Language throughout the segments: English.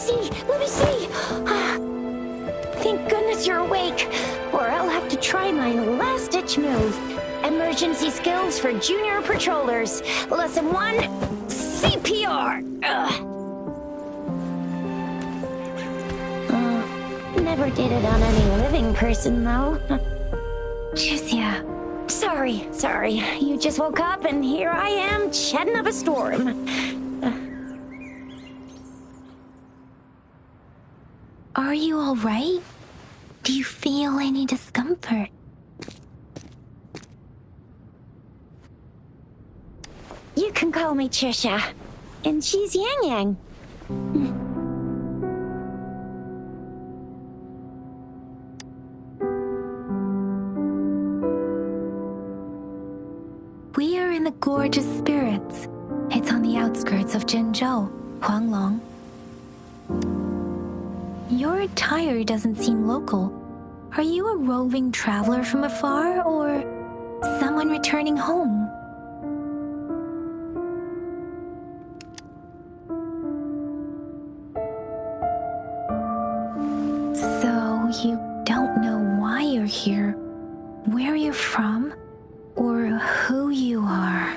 see. Let me see. Thank goodness you're awake, or I'll have to try my last-ditch move. Emergency skills for junior patrollers. Lesson 1, CPR. Never did it on any living person, though. Jusia. Sorry. You just woke up, and here I am, chatting up a storm. Are you all right? Do you feel any discomfort? You can call me Trisha, and she's Yang Yang. We are in the Gorgeous Spirits. It's on the outskirts of Jinzhou, Huanglong. Your attire doesn't seem local. Are you a roving traveler from afar, or someone returning home? So you don't know why you're here, where you're from, or who you are.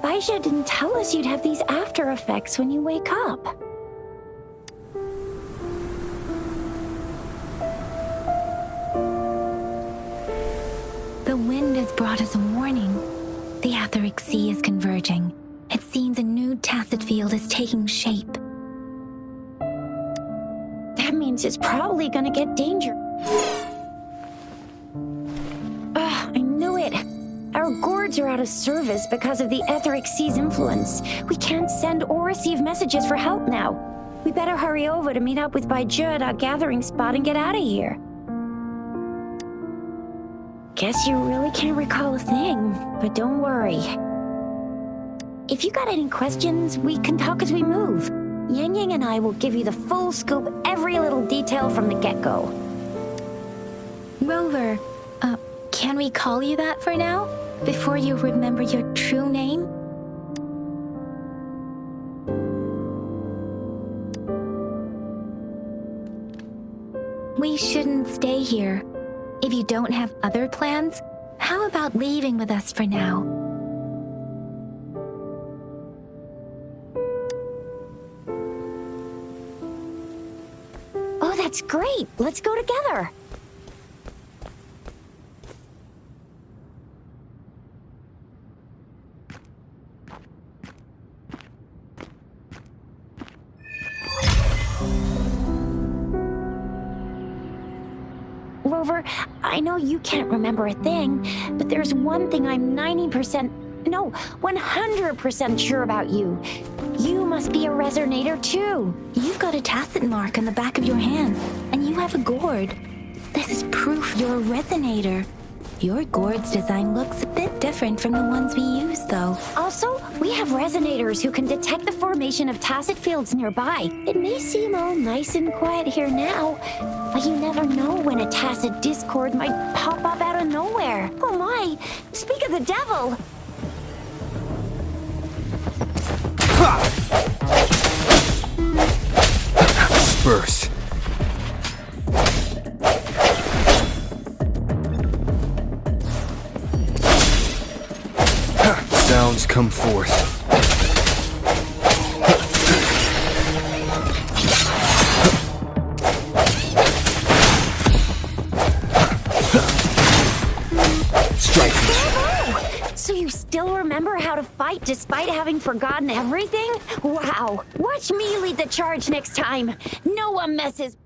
Baisha didn't tell us you'd have these after effects when you wake up. The wind has brought us a warning. The etheric sea is converging. It seems a new tacit field is taking shape. That means it's probably gonna get dangerous. I knew it. Our gourds are out of service because of the etheric sea's influence. We can't send or receive messages for help now. We better hurry over to meet up with Baiju at our gathering spot and get out of here. Guess you really can't recall a thing, but don't worry. If you got any questions, we can talk as we move. Yang Yang and I will give you the full scoop, every little detail from the get-go. Rover, can we call you that for now? Before you remember your true name? We shouldn't stay here. If you don't have other plans, how about leaving with us for now? Oh, that's great. Let's go together. Rover, I know you can't remember a thing, but there's one thing I'm 100% sure about you. You must be a Resonator too. You've got a tacit mark on the back of your hand, and you have a gourd. This is proof you're a Resonator. Your gourd's design looks a bit different from the ones we use, though. Also, we have Resonators who can detect the formation of tacit fields nearby. It may seem all nice and quiet here now, but you never know when a tacit discord might pop up out of nowhere. Oh my! Speak of the devil! Burst. Sounds come forth. Strike. So you still remember how to fight despite having forgotten everything? Wow! Watch me lead the charge next time. No one messes.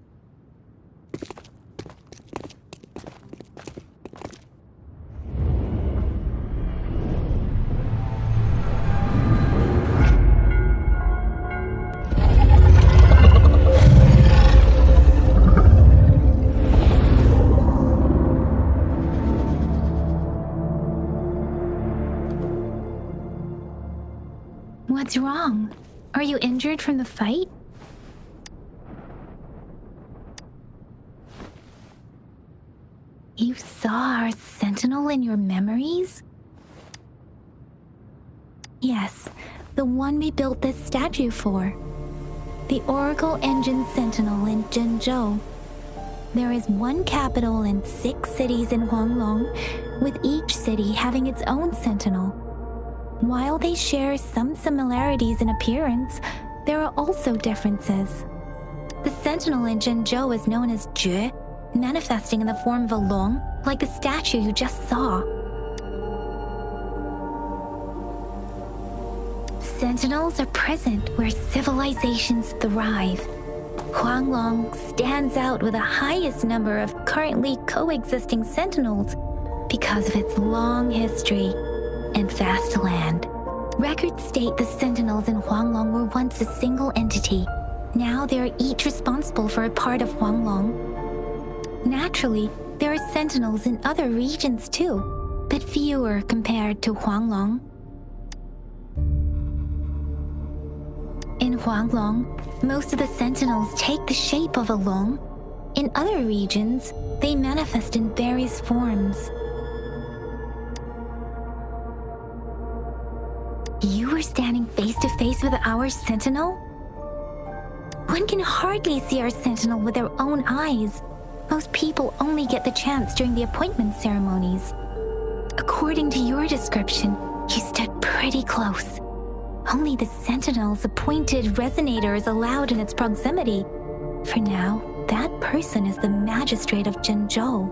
What's wrong? Are you injured from the fight? You saw our sentinel in your memories? Yes, the one we built this statue for. The Oracle Engine Sentinel in Zhenzhou. There is one capital and 6 cities in Huanglong, with each city having its own sentinel. While they share some similarities in appearance, there are also differences. The sentinel in Zhenzhou is known as Jue, manifesting in the form of a long, like the statue you just saw. Sentinels are present where civilizations thrive. Huanglong stands out with the highest number of currently coexisting sentinels because of its long history and vast land. Records state the sentinels in Huanglong were once a single entity. Now they are each responsible for a part of Huanglong. Naturally, there are sentinels in other regions too, but fewer compared to Huanglong. In Huanglong, most of the sentinels take the shape of a long. In other regions, they manifest in various forms. You were standing face to face with our sentinel? One can hardly see our sentinel with their own eyes. Most people only get the chance during the appointment ceremonies. According to your description, you stood pretty close. Only the sentinel's appointed resonator is allowed in its proximity. For now, that person is the magistrate of Zhenzhou.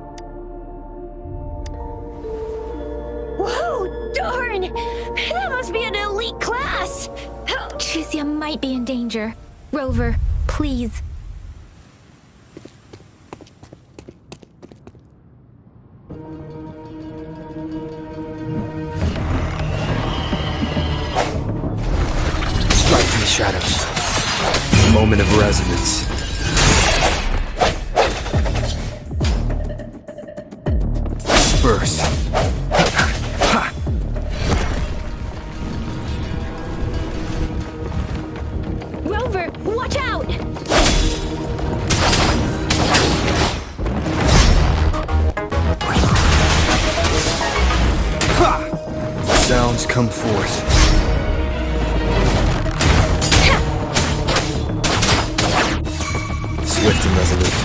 Whoa, darn! That must be an elite class! Chisia might be in danger. Rover, please. Strike in the shadows. Moment of resonance. Burst. Rover, watch out! Sounds come forth. Swift and resolute.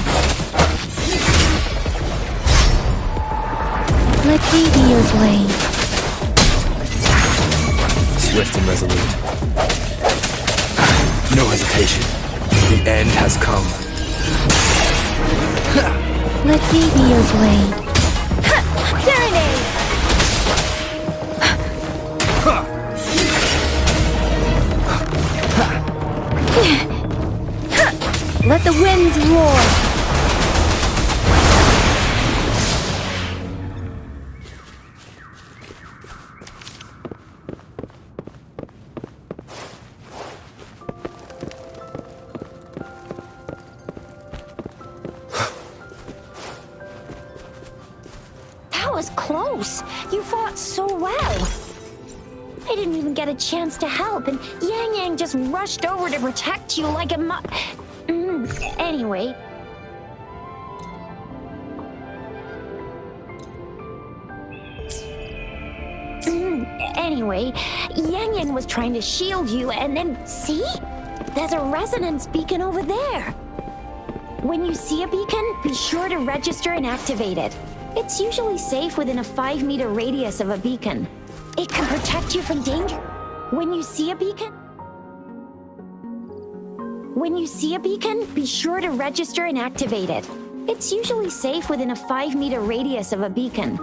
Let me be your blade. Swift and resolute. No hesitation. The end has come. Let me be your blade. Serenade! Let the winds roar. That was close. You fought so well. I didn't even get a chance to help, and Yang Yang just rushed over to protect you like a Anyway. Anyway, Yang Yang was trying to shield you, and then, see? There's a resonance beacon over there. When you see a beacon, be sure to register and activate it. It's usually safe within a 5-meter radius of a beacon. It can protect you from danger. When you see a beacon, be sure to register and activate it. It's usually safe within a 5-meter radius of a beacon.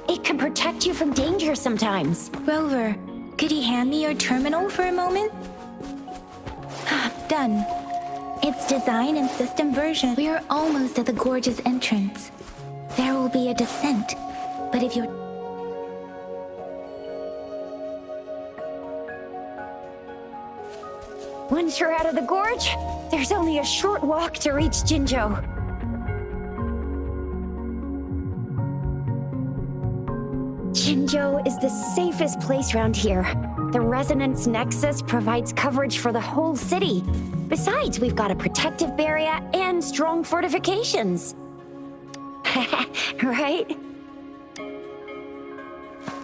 It can protect you from danger sometimes. Rover, could you hand me your terminal for a moment? Done. Its design and system version. We are almost at the gorge's entrance. There will be a descent, but if you're... Once you're out of the gorge, there's only a short walk to reach Jinzhou. Jinzhou is the safest place around here. The Resonance Nexus provides coverage for the whole city. Besides, we've got a protective barrier and strong fortifications. Right?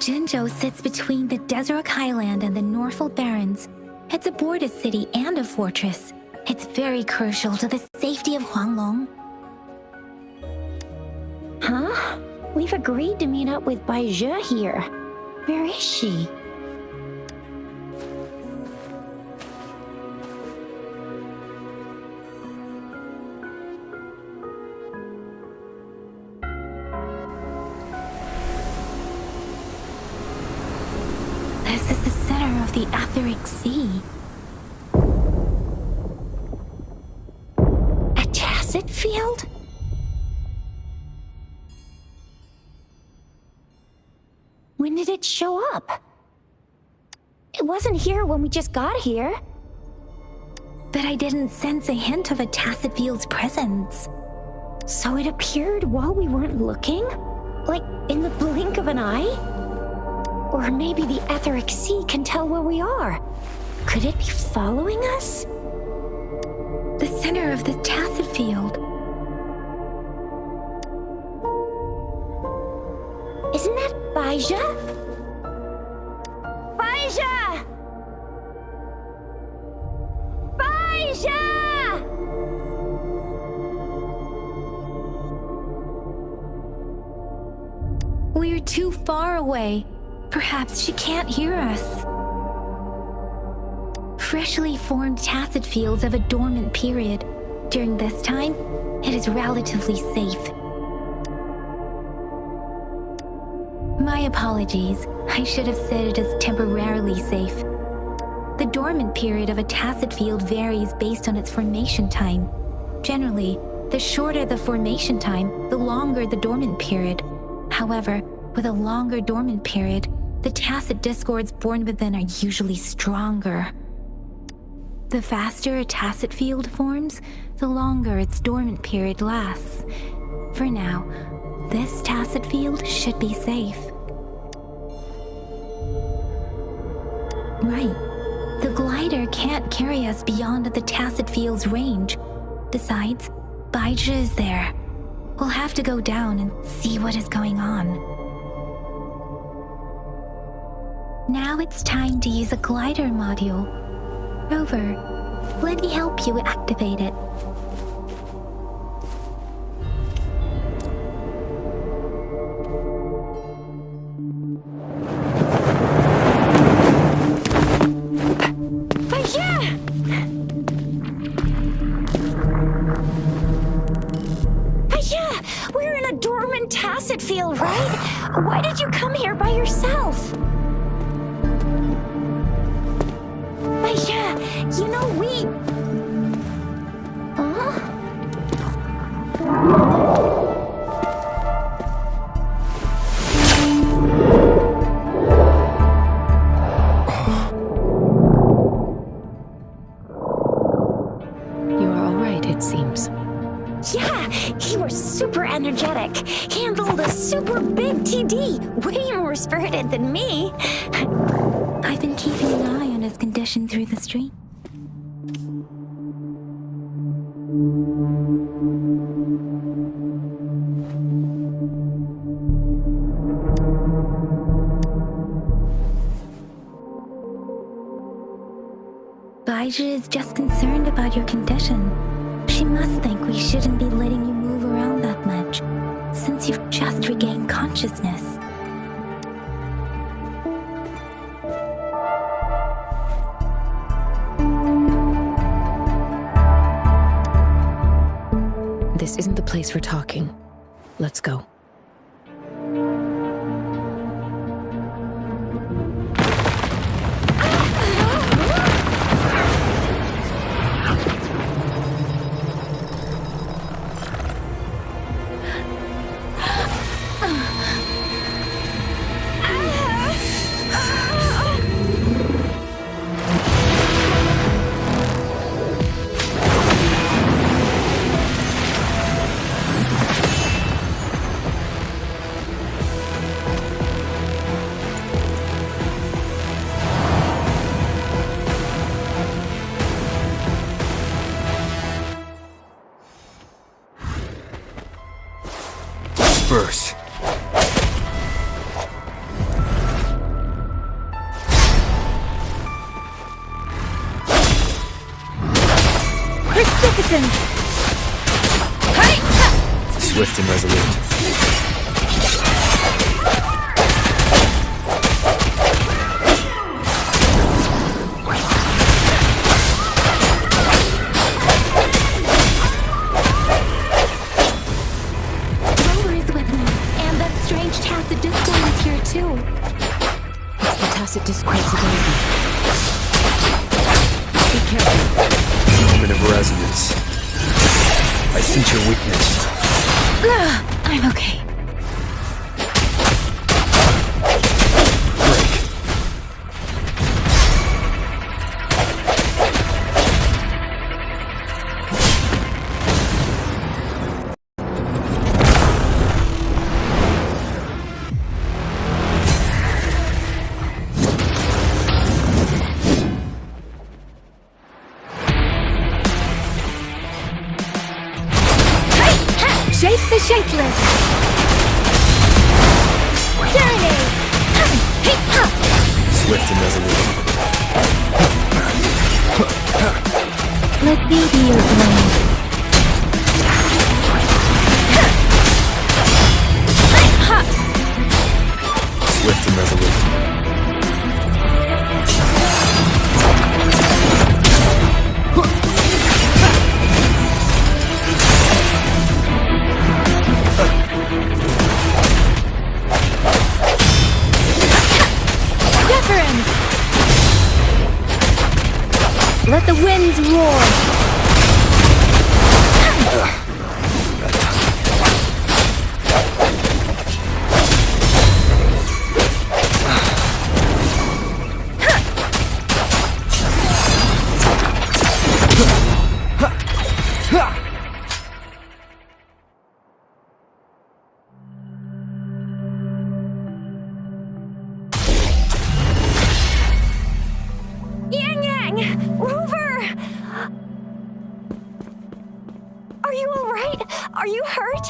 Jinzhou sits between the Desert Highland and the Norfolk Barrens. It's a border city and a fortress. It's very crucial to the safety of Huanglong. Huh? We've agreed to meet up with Voyager here. Where is she? This is the center of the Etheric Sea. A tacet field? When did it show up? It wasn't here when we just got here. But I didn't sense a hint of a tacet field's presence. So it appeared while we weren't looking? Like in the blink of an eye? Or maybe the Etheric Sea can tell where we are. Could it be following us? The center of the tacet field. Isn't that Baija? Baija! Baija! We're too far away. Perhaps she can't hear us. Freshly formed tacet fields have a dormant period. During this time, it is relatively safe. My apologies. I should have said it is temporarily safe. The dormant period of a tacet field varies based on its formation time. Generally, the shorter the formation time, the longer the dormant period. However, with a longer dormant period, the tacet discords born within are usually stronger. The faster a tacet field forms, the longer its dormant period lasts. For now, this tacet field should be safe. Right. The glider can't carry us beyond the tacet field's range. Besides, Baija is there. We'll have to go down and see what is going on. Now it's time to use a glider module. Rover, let me help you activate it. We're in a dormant tacet field, right? Why did you come here by yourself? You know, You are all right, it seems. Yeah, you were super energetic. Handled a super big TD. Way more spirited than me. I've been keeping an eye on his condition through the stream. Baija is just concerned about your condition. She must think we shouldn't be letting you move around that much, since you've just regained consciousness. This isn't the place for talking. Let's go. Embers. Precipitance! Swift and resolute. Rover is with me, and that strange tacit discord is here too. It's the tacit discord's ability. Be careful. Moment of resonance. I sense your weakness. I'm okay. Break. Shape the shapeless! Serenade! Swift and resolute. Let me be your blade. Swift and resolute. Let the winds roar! Rover! Are you alright? Are you hurt?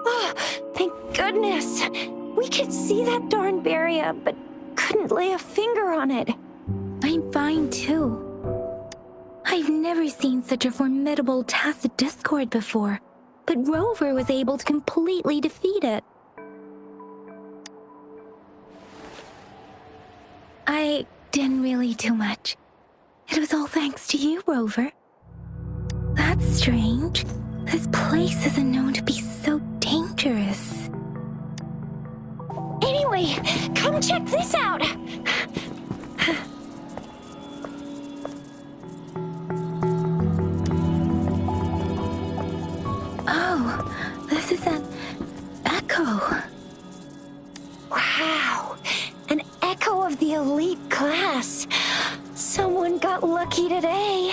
Oh, thank goodness. We could see that darn barrier, but couldn't lay a finger on it. I'm fine too. I've never seen such a formidable tacit discord before, but Rover was able to completely defeat it. I didn't really do much. It was all thanks to you, Rover. That's strange. This place isn't known to be so dangerous. Anyway, come check this out. Oh, this is an echo. Wow, an echo of the elite class. Someone got lucky today.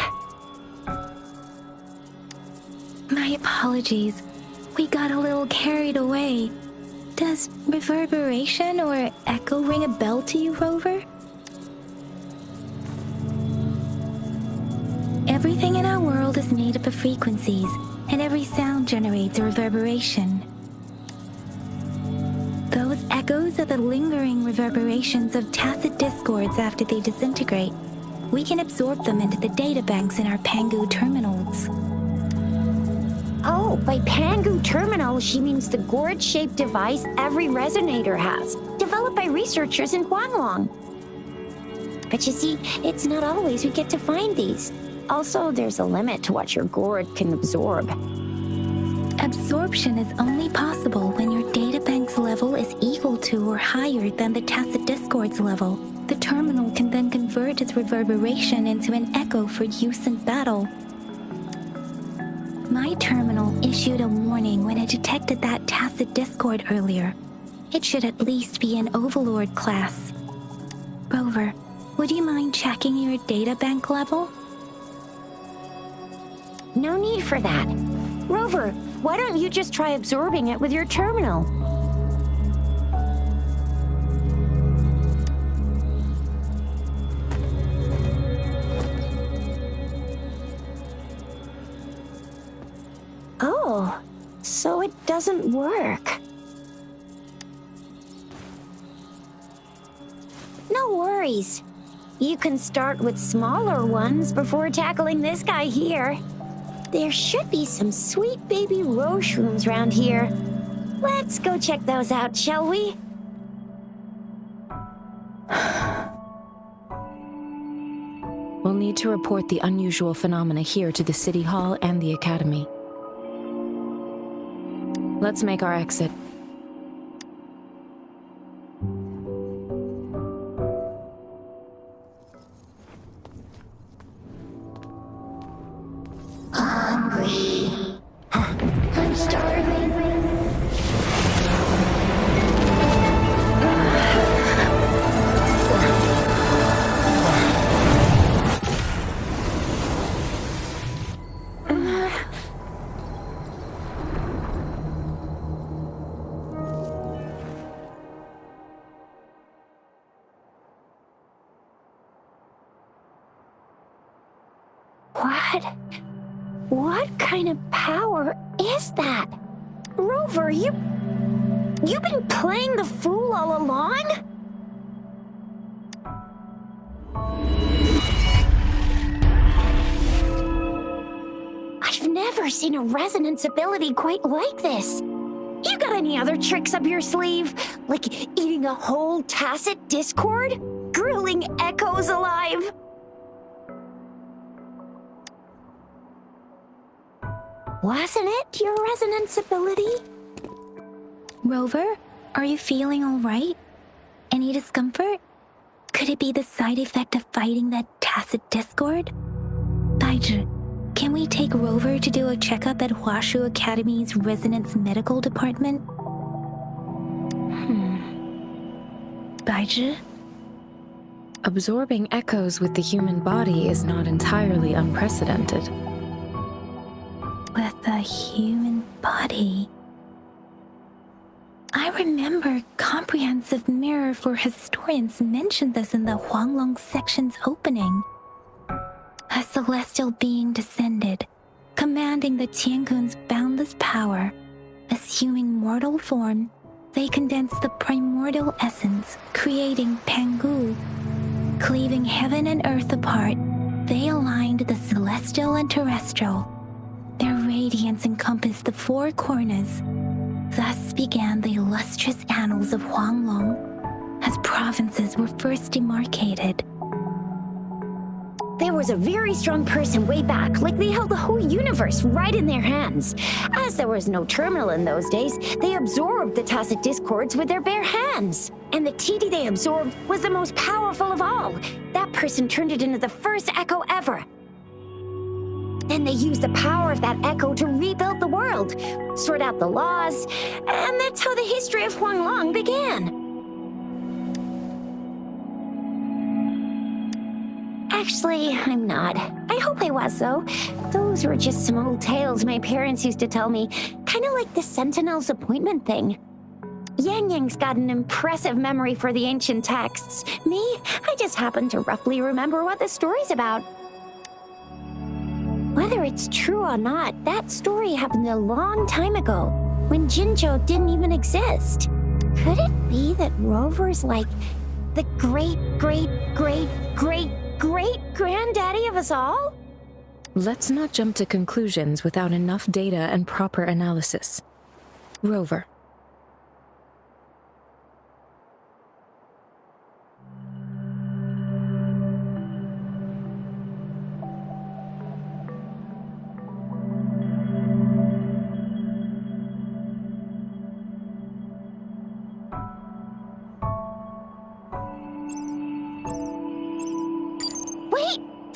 My apologies. We got a little carried away. Does reverberation or echo ring a bell to you, Rover? Everything in our world is made up of frequencies, and every sound generates a reverberation. Those echoes are the lingering reverberations of tacit discords after they disintegrate. We can absorb them into the databanks in our Pangu terminals. Oh, by Pangu terminal, she means the gourd-shaped device every resonator has, developed by researchers in Huanglong. But you see, it's not always we get to find these. Also, there's a limit to what your gourd can absorb. Absorption is only possible when your databank's level is equal to or higher than the tacit discord's level. The terminal can then convert its reverberation into an echo for use in battle. My terminal issued a warning when it detected that tacit discord earlier. It should at least be an Overlord class. Rover, would you mind checking your databank level? No need for that. Rover, why don't you just try absorbing it with your terminal? Oh, so it doesn't work. No worries. worries. You can start with smaller ones before tackling this guy here. There should be some sweet baby roshrooms around here. Let's go check those out, shall we? We'll need to report the unusual phenomena here to the City Hall and the Academy. Let's make our exit. Hungry. I'm starving. What kind of power is that? Rover, you've been playing the fool all along? I've never seen a resonance ability quite like this. You got any other tricks up your sleeve? Like eating a whole tacit discord? Grilling echoes alive? Wasn't it your resonance ability? Rover, are you feeling all right? Any discomfort? Could it be the side effect of fighting that tacit discord? Voyager, can we take Rover to do a checkup at Hwashu Academy's Resonance Medical Department? Voyager? Absorbing echoes with the human body is not entirely unprecedented. With a human body. I remember Comprehensive Mirror for Historians mentioned this in the Huanglong section's opening. A celestial being descended, commanding the Tiankun's boundless power. Assuming mortal form, they condensed the primordial essence, creating Pangu. Cleaving heaven and earth apart, they aligned the celestial and terrestrial. Their radiance encompassed the four corners. Thus began the illustrious annals of Huanglong, as provinces were first demarcated. There was a very strong person way back, like they held the whole universe right in their hands. As there was no terminal in those days, they absorbed the tacit discords with their bare hands. And the TD they absorbed was the most powerful of all. That person turned it into the first echo ever. Then they used the power of that echo to rebuild the world, sort out the laws, and that's how the history of Huanglong began. Actually, I'm not. I hope I was, though. Those were just some old tales my parents used to tell me, kind of like the Sentinel's appointment thing. Yang Yang's got an impressive memory for the ancient texts. Me, I just happen to roughly remember what the story's about. Whether it's true or not, that story happened a long time ago, when Jinzhou didn't even exist. Could it be that Rover's like the great-great-great-great-granddaddy of us all? Let's not jump to conclusions without enough data and proper analysis. Rover.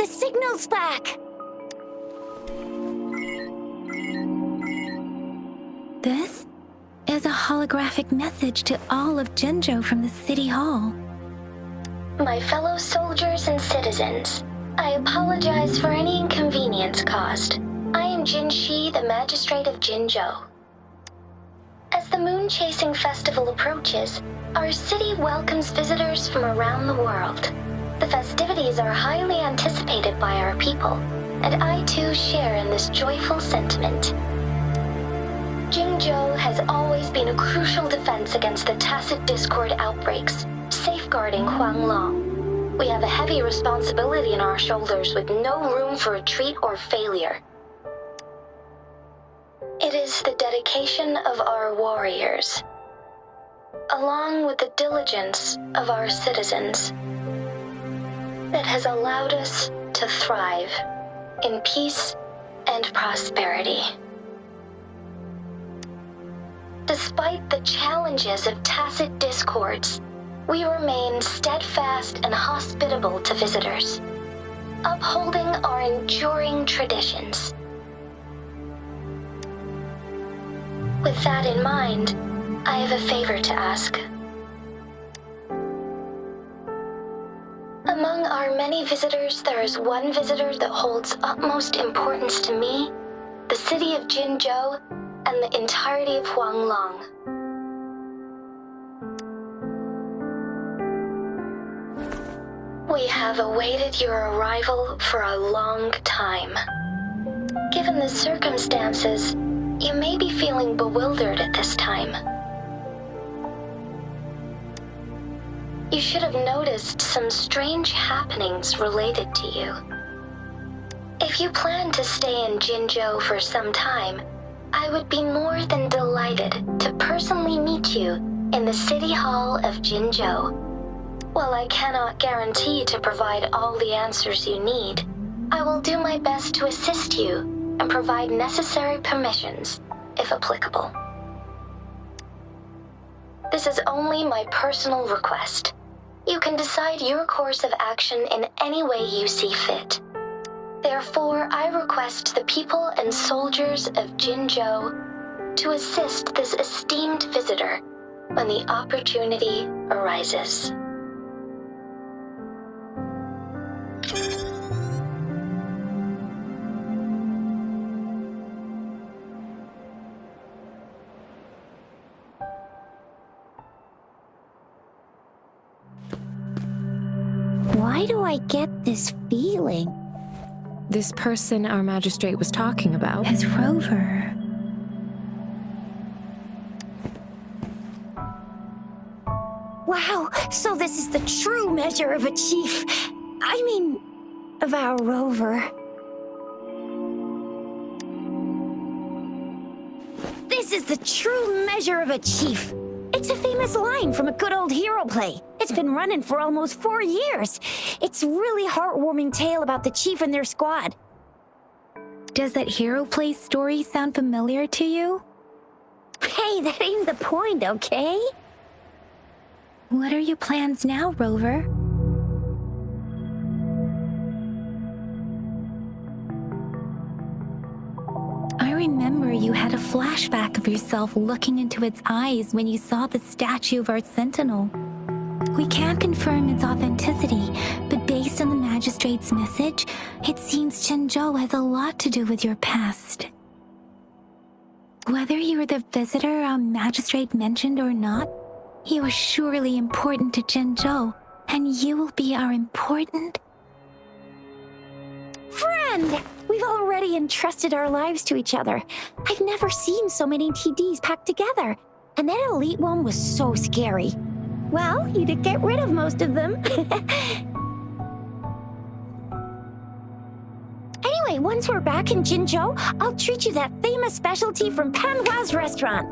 Signal's back! This is a holographic message to all of Jinzhou from the City Hall. My fellow soldiers and citizens, I apologize for any inconvenience caused. I am Jin Shi, the Magistrate of Jinzhou. As the Moon Chasing Festival approaches, our city welcomes visitors from around the world. The festivities are highly anticipated by our people, and I too share in this joyful sentiment. Jinzhou has always been a crucial defense against the tacit discord outbreaks, safeguarding Huanglong. We have a heavy responsibility on our shoulders with no room for retreat or failure. It is the dedication of our warriors, along with the diligence of our citizens, that has allowed us to thrive in peace and prosperity. Despite the challenges of tacit discords, we remain steadfast and hospitable to visitors, upholding our enduring traditions. With that in mind, I have a favor to ask. Among our many visitors, there is one visitor that holds utmost importance to me, the city of Jinzhou, and the entirety of Huanglong. We have awaited your arrival for a long time. Given the circumstances, you may be feeling bewildered at this time. You should have noticed some strange happenings related to you. If you plan to stay in Jinzhou for some time, I would be more than delighted to personally meet you in the City Hall of Jinzhou. While I cannot guarantee to provide all the answers you need, I will do my best to assist you and provide necessary permissions, if applicable. This is only my personal request. You can decide your course of action in any way you see fit. Therefore, I request the people and soldiers of Jinzhou to assist this esteemed visitor when the opportunity arises. Why do I get this feeling? This person our magistrate was talking about. As Rover. Wow, so this is the true measure of a chief. I mean, of our Rover. This is the true measure of a chief. It's a famous line from a good old hero play. It's been running for almost 4 years. It's a really heartwarming tale about the chief and their squad. Does that hero play story sound familiar to you? Hey, that ain't the point, okay? What are your plans now, Rover? I remember you had a flashback of yourself looking into its eyes when you saw the statue of our sentinel. We can't confirm its authenticity, but based on the magistrate's message, it seems Jinzhou has a lot to do with your past. Whether you were the visitor our magistrate mentioned or not, you are surely important to Jinzhou, and you will be our important friend! We've already entrusted our lives to each other. I've never seen so many TDs packed together. And that elite one was so scary. Well, you did get rid of most of them. Anyway, once we're back in Jinzhou, I'll treat you that famous specialty from Panhua's restaurant.